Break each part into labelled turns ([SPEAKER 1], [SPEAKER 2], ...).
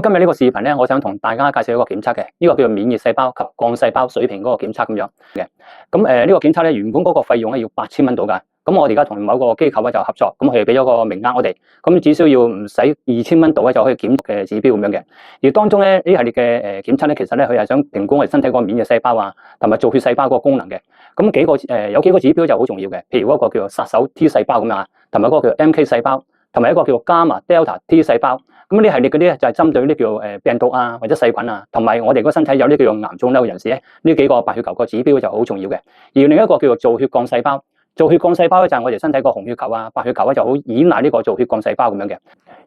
[SPEAKER 1] 咁今日呢個視頻咧，我想同大家介紹一個檢測嘅，呢個叫做免疫細胞及幹細胞水平嗰個檢測咁樣嘅。咁呢個檢測咧，原本嗰個費用咧要8000蚊到㗎。咁我哋而家同某個機構咧就合作，咁佢哋俾咗個名額我哋，咁只需要唔使2000蚊到咧就可以檢嘅指標咁樣嘅。而當中咧呢系列嘅檢測咧，其實咧佢係想評估我哋身體嗰個免疫細胞啊，同埋造血細胞嗰個功能嘅。咁有幾個指標就好重要嘅，譬如嗰個叫做殺手 T 細胞咁樣啊，同埋嗰個叫做 MK 細胞，同埋一個叫做 Gamma Delta T 細胞。咁呢系列嗰啲咧就係針對呢叫病毒啊或者細菌啊，同埋我哋個身體有呢叫做癌腫瘤嘅人士咧，呢幾個白血球個指標就好重要嘅。而另一個叫做造血幹細胞，造血幹細胞咧就係我哋身體個紅血球啊、白血球咧就好依賴呢個造血幹細胞咁樣嘅。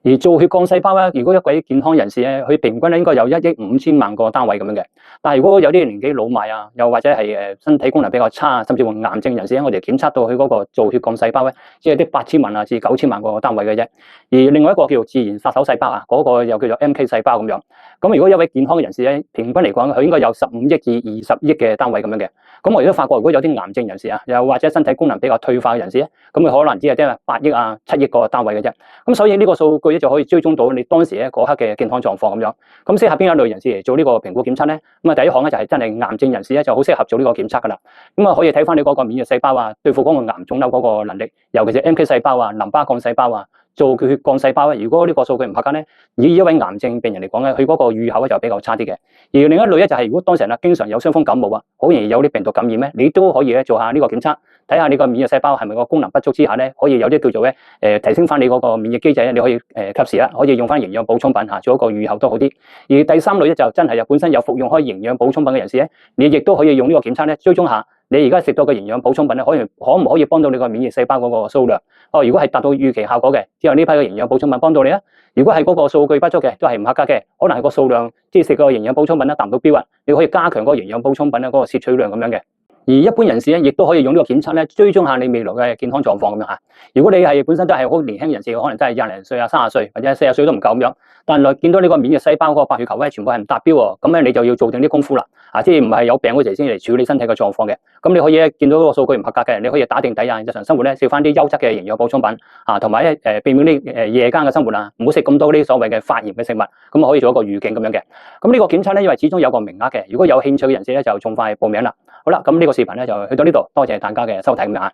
[SPEAKER 1] 而造血幹細胞咧，如果一位健康人士咧，佢平均咧應該有1億5千萬個單位咁樣嘅。但係如果有啲年紀老邁啊，又或者係身體功能比較差，甚至乎癌症人士咧，我哋檢測到佢嗰個造血幹細胞咧，只係啲8000萬啊至9000萬個單位嘅啫。而另外一個叫做自然殺手細胞啊，嗰個又叫做 MK 細胞咁樣。咁如果一位健康嘅人士咧，平均嚟講，佢應該有15億至20億嘅單位咁樣嘅。咁我亦都發覺，如果有啲癌症人士啊，又或者身體功能比較退化嘅人士咧，咁佢可能只係得8億啊、7億個單位嘅啫。咁所以呢個數據咧就可以追蹤到你當時咧嗰刻嘅健康狀況咁樣。咁適合邊一類人士嚟做呢個評估檢測咧？咁啊第一項咧就係真係癌症人士咧就好適合做呢個檢測噶啦。咁啊可以睇翻你嗰個免疫細胞啊，對付嗰個癌腫瘤嗰個能力，尤其是 MK 細胞啊、淋巴幹細胞啊、造血幹細胞咧，如果呢個數據唔合格咧，以一位癌症病人嚟講咧，佢嗰個預後咧就比較差啲嘅。而另一類咧就係如果當事人啊經常有傷風感冒啊，好容易有啲病毒感染咧，你都可以咧做下呢個檢測，睇下你個免疫細胞係咪個功能不足之下咧，可以有啲叫做咧提升翻你嗰個免疫機制咧，你可以及時啦，可以用翻營養補充品嚇做一個預後都好啲。而第三類咧就真係本身有服用開營養補充品嘅人士咧，你亦都可以用呢個檢測咧追蹤下。你而家食到嘅營養補充品咧，可唔可以幫到你個免疫細胞嗰個數量？如果係達到預期效果嘅，之後呢批嘅營養補充品幫到你啊。如果係嗰個數據不足嘅，都係唔合格嘅，可能係個數量即係食個營養補充品咧達唔到標啊，你可以加強嗰個營養補充品咧嗰個攝取量咁樣嘅。而一般人士咧，亦都可以用呢個檢測咧追蹤下你未來嘅健康狀況咁樣嚇。如果你係本身都係好年輕人士，可能真係20零歲啊、30歲或者40歲都唔夠咁樣，但係見到呢個免疫細胞嗰個白血球咧全部係唔達標喎，咁咧你就要做定啲功夫啦。即係唔係有病嗰時先嚟處理身體嘅狀況嘅。咁你可以見到個數據唔合格嘅，你可以打定底啊，日常生活咧食翻啲優質嘅營養補充品同埋避免啲夜間嘅生活啊，唔好食咁多啲所謂嘅發炎嘅食物，咁可以做一個預警咁樣嘅。咁呢個檢測咧，因為始終有個名額嘅，如果有興趣嘅人士咧就盡快報名啦。好啦，咁呢個視頻咧就去到呢度，多謝大家嘅收睇咁樣。